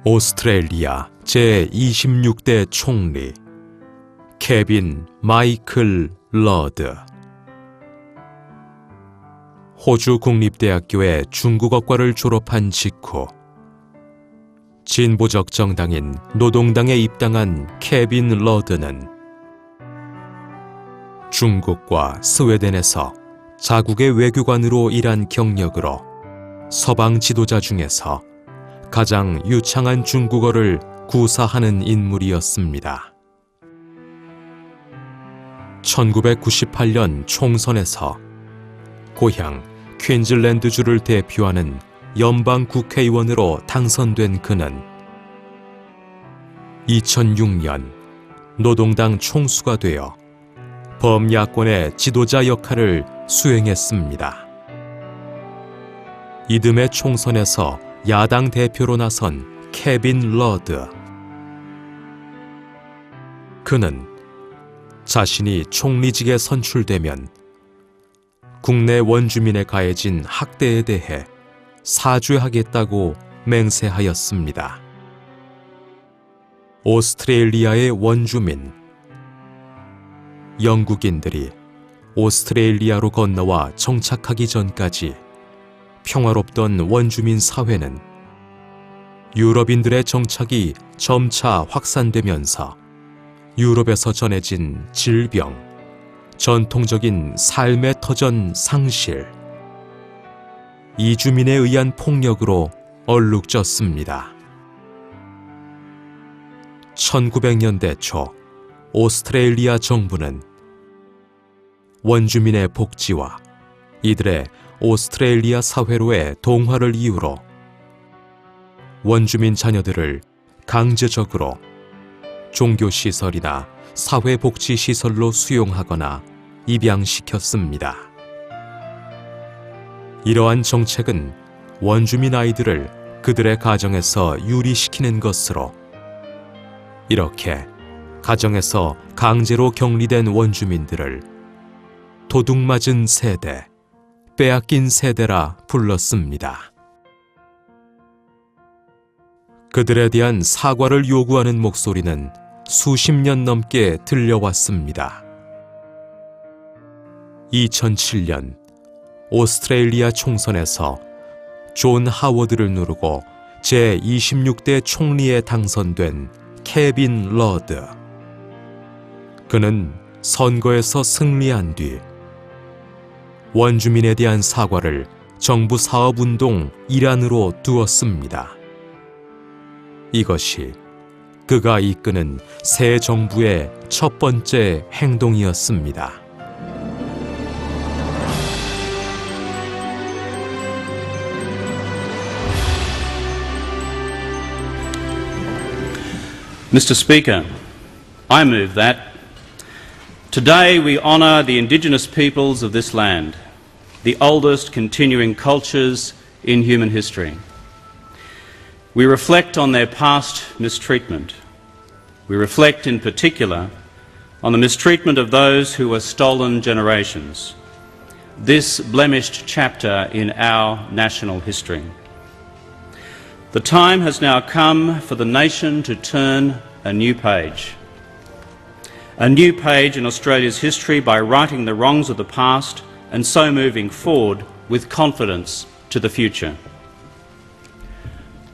오스트레일리아 제26대 총리 케빈 마이클 러드. 호주 국립대학교의 중국어과를 졸업한 직후 진보적 정당인 노동당에 입당한 케빈 러드는 중국과 스웨덴에서 자국의 외교관으로 일한 경력으로 서방 지도자 중에서 가장 유창한 중국어를 구사하는 인물이었습니다. 1998년 총선에서 고향 퀸즐랜드주를 대표하는 연방 국회의원으로 당선된 그는 2006년 노동당 총수가 되어 범야권의 지도자 역할을 수행했습니다. 이듬해 총선에서 야당 대표로 나선 케빈 러드. 그는 자신이 총리직에 선출되면 국내 원주민에 가해진 학대에 대해 사죄하겠다고 맹세하였습니다. 오스트레일리아의 원주민, 영국인들이 오스트레일리아로 건너와 정착하기 전까지 평화롭던 원주민 사회는 유럽인들의 정착이 점차 확산되면서 유럽에서 전해진 질병, 전통적인 삶의 터전 상실, 이주민에 의한 폭력으로 얼룩졌습니다. 1900년대 초 오스트레일리아 정부는 원주민의 복지와 이들의 오스트레일리아 사회로의 동화를 이유로 원주민 자녀들을 강제적으로 종교시설이나 사회복지시설로 수용하거나 입양시켰습니다. 이러한 정책은 원주민 아이들을 그들의 가정에서 유리시키는 것으로 이렇게 가정에서 강제로 격리된 원주민들을 도둑맞은 세대, 빼앗긴 세대라 불렀습니다. 그들에 대한 사과를 요구하는 목소리는 수십 년 넘게 들려왔습니다. 2007년 오스트레일리아 총선에서 존 하워드를 누르고 제26대 총리에 당선된 케빈 러드. 그는 선거에서 승리한 뒤 원주민에 대한 사과를 정부 사업운동 일환으로 두었습니다. 이것이 그가 이끄는 새 정부의 첫 번째 행동이었습니다. Mr. Speaker, I move that today we honour the Indigenous peoples of this land, the oldest continuing cultures in human history. We reflect on their past mistreatment. We reflect in particular on the mistreatment of those who were stolen generations, this blemished chapter in our national history. The time has now come for the nation to turn a new page in Australia's history by righting the wrongs of the past and so moving forward with confidence to the future.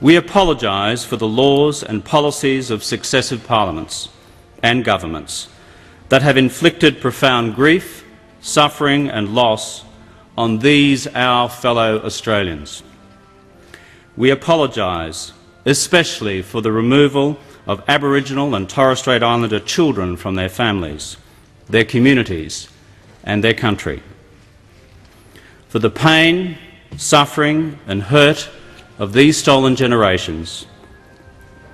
We apologise for the laws and policies of successive parliaments and governments that have inflicted profound grief, suffering and loss on these our fellow Australians. We apologise especially for the removal of Aboriginal and Torres Strait Islander children from their families, their communities and their country, for the pain, suffering and hurt of these stolen generations,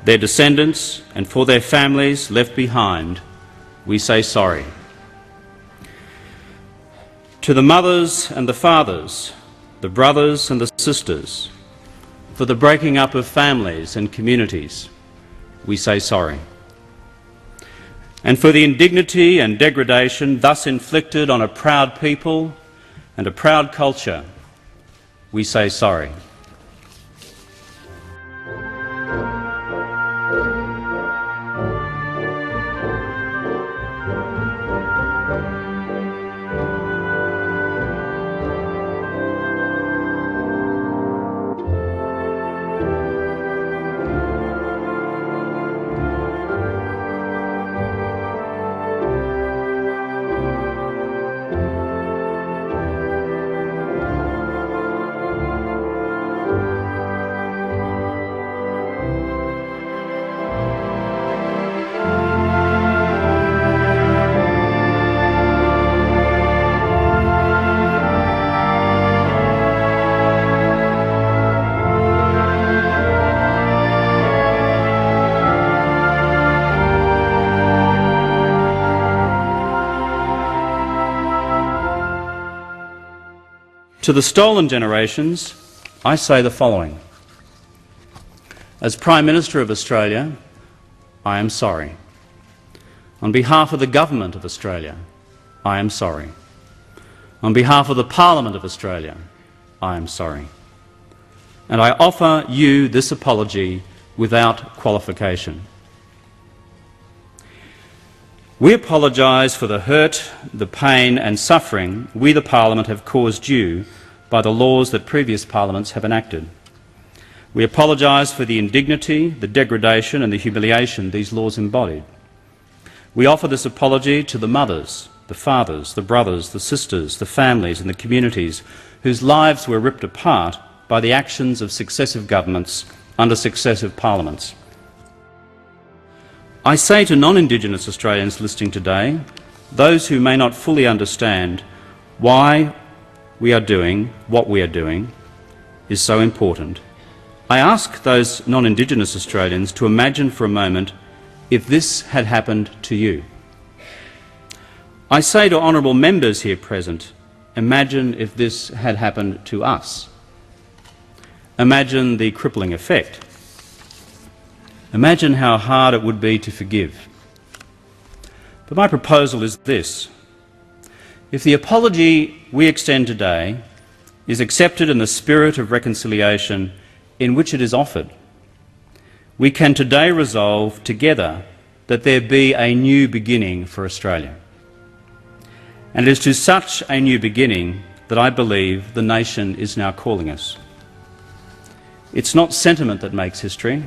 their descendants and for their families left behind, we say sorry. To the mothers and the fathers, the brothers and the sisters, for the breaking up of families and communities, we say sorry. And for the indignity and degradation thus inflicted on a proud people and a proud culture, we say sorry. To the stolen generations, I say the following. As Prime Minister of Australia, I am sorry. On behalf of the Government of Australia, I am sorry. On behalf of the Parliament of Australia, I am sorry. And I offer you this apology without qualification. We apologise for the hurt, the pain and suffering we, the Parliament, have caused you by the laws that previous Parliaments have enacted. We apologise for the indignity, the degradation and the humiliation these laws embodied. We offer this apology to the mothers, the fathers, the brothers, the sisters, the families and the communities whose lives were ripped apart by the actions of successive governments under successive parliaments. I say to non-Indigenous Australians listening today, those who may not fully understand why we are doing what we are doing is so important, I ask those non-Indigenous Australians to imagine for a moment if this had happened to you. I say to honourable members here present, imagine if this had happened to us. Imagine the crippling effect. Imagine how hard it would be to forgive. But my proposal is this. If the apology we extend today is accepted in the spirit of reconciliation in which it is offered, we can today resolve together that there be a new beginning for Australia. And it is to such a new beginning that I believe the nation is now calling us. It's not sentiment that makes history,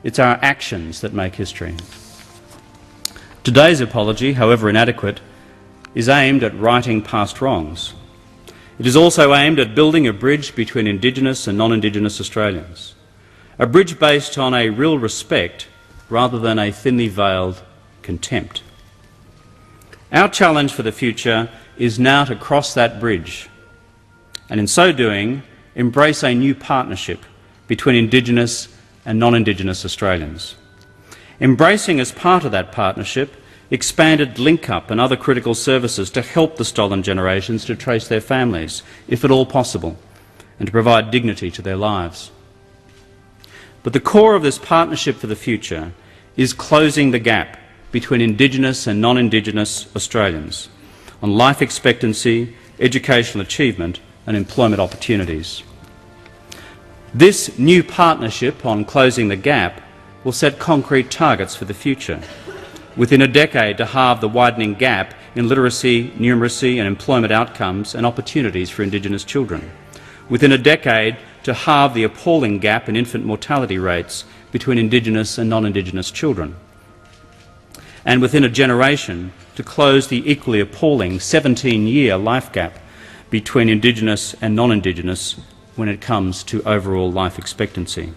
it's our actions that make history. Today's apology, however inadequate, is aimed at righting past wrongs. It is also aimed at building a bridge between Indigenous and non-Indigenous Australians, a bridge based on a real respect rather than a thinly veiled contempt. Our challenge for the future is now to cross that bridge and in so doing embrace a new partnership between Indigenous and non-Indigenous Australians. Embracing as part of that partnership expanded link-up and other critical services to help the stolen generations to trace their families, if at all possible, and to provide dignity to their lives. But the core of this partnership for the future is closing the gap between Indigenous and non-Indigenous Australians on life expectancy, educational achievement and employment opportunities. This new partnership on closing the gap will set concrete targets for the future. Within a decade to halve the widening gap in literacy, numeracy and employment outcomes and opportunities for Indigenous children. Within a decade to halve the appalling gap in infant mortality rates between Indigenous and non-Indigenous children. And within a generation to close the equally appalling 17-year life gap between Indigenous and non-Indigenous when it comes to overall life expectancy.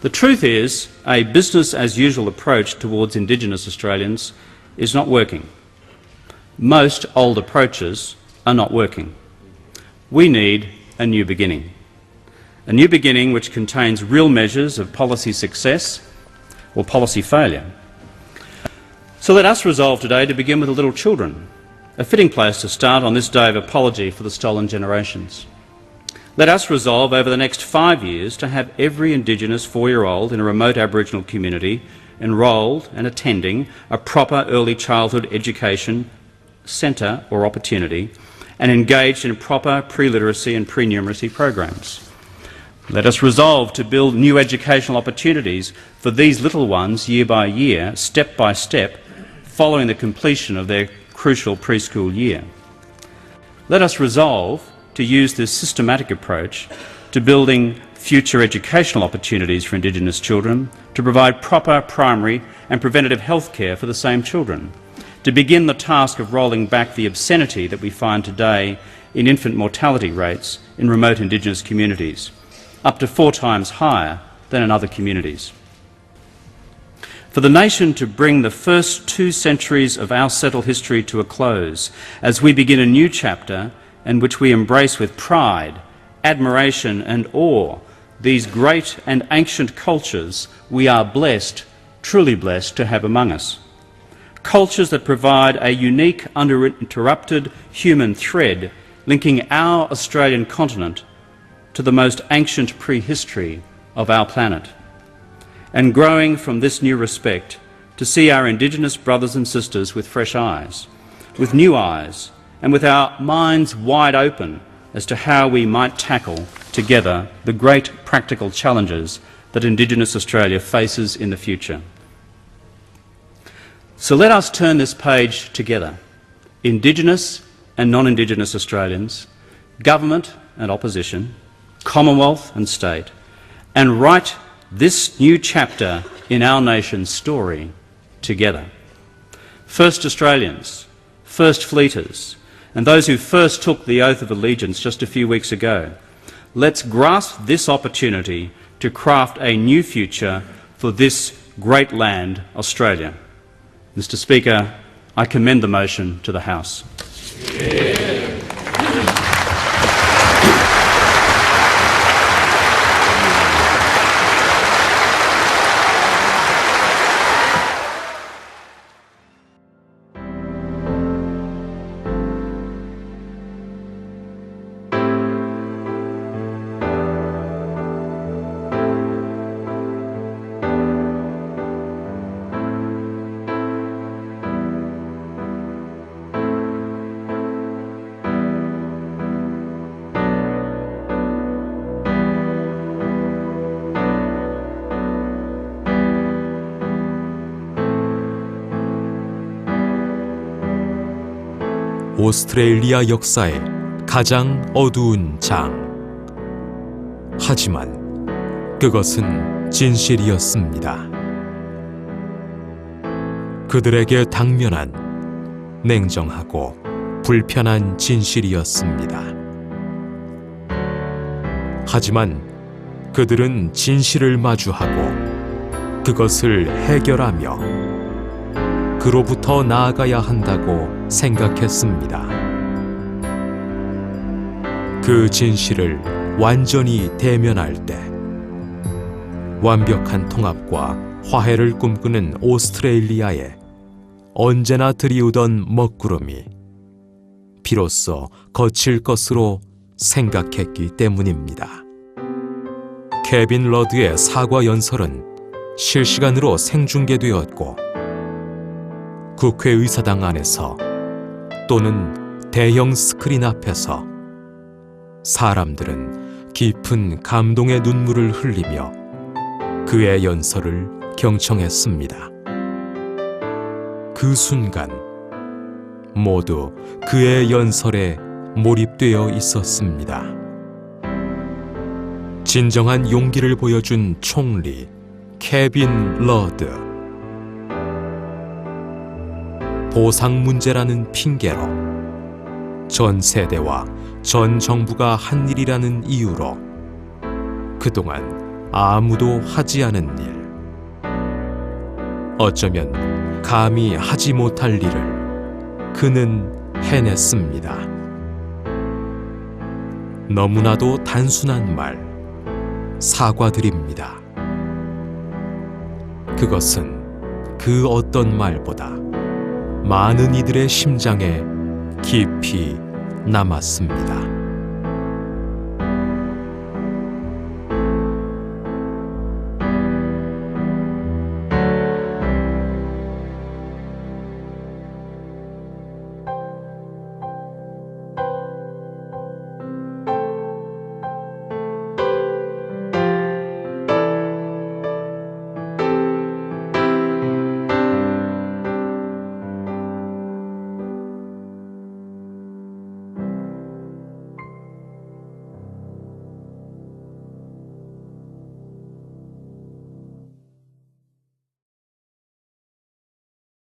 The truth is, a business-as-usual approach towards Indigenous Australians is not working. Most old approaches are not working. We need a new beginning which contains real measures of policy success or policy failure. So let us resolve today to begin with the little children, a fitting place to start on this day of apology for the stolen generations. Let us resolve over the next 5 years to have every Indigenous 4-year-old in a remote Aboriginal community enrolled and attending a proper early childhood education centre or opportunity and engaged in proper pre-literacy and pre-numeracy programs. Let us resolve to build new educational opportunities for these little ones year by year, step by step, following the completion of their crucial preschool year. Let us resolve to use this systematic approach to building future educational opportunities for Indigenous children, to provide proper primary and preventative health care for the same children, to begin the task of rolling back the obscenity that we find today in infant mortality rates in remote Indigenous communities, up to 4 times higher than in other communities. For the nation to bring the first 2 centuries of our settled history to a close as we begin a new chapter in which we embrace with pride, admiration and awe these great and ancient cultures we are blessed, truly blessed, to have among us. Cultures that provide a unique, uninterrupted human thread linking our Australian continent to the most ancient prehistory of our planet, and growing from this new respect to see our Indigenous brothers and sisters with fresh eyes, with new eyes, and with our minds wide open as to how we might tackle together the great practical challenges that Indigenous Australia faces in the future. So let us turn this page together, Indigenous and non-Indigenous Australians, government and opposition, Commonwealth and state, and write this new chapter in our nation's story together. First Australians, First Fleeters, and those who first took the oath of allegiance just a few weeks ago, let's grasp this opportunity to craft a new future for this great land, Australia. Mr. Speaker, I commend the motion to the House. 오스트레일리아 역사의 가장 어두운 장. 하지만 그것은 진실이었습니다. 그들에게 당면한 냉정하고 불편한 진실이었습니다. 하지만 그들은 진실을 마주하고 그것을 해결하며 그로부터 나아가야 한다고 생각했습니다. 그 진실을 완전히 대면할 때 완벽한 통합과 화해를 꿈꾸는 오스트레일리아에 언제나 들이우던 먹구름이 비로소 거칠 것으로 생각했기 때문입니다. 케빈 러드의 사과 연설은 실시간으로 생중계되었고 국회의사당 안에서 또는 대형 스크린 앞에서 사람들은 깊은 감동의 눈물을 흘리며 그의 연설을 경청했습니다. 그 순간 모두 그의 연설에 몰입되어 있었습니다. 진정한 용기를 보여준 총리 케빈 러드. 보상 문제라는 핑계로 전 세대와 전 정부가 한 일이라는 이유로 그동안 아무도 하지 않은 일, 어쩌면 감히 하지 못할 일을 그는 해냈습니다. 너무나도 단순한 말, 사과드립니다. 그것은 그 어떤 말보다 많은 이들의 심장에 깊이 남았습니다.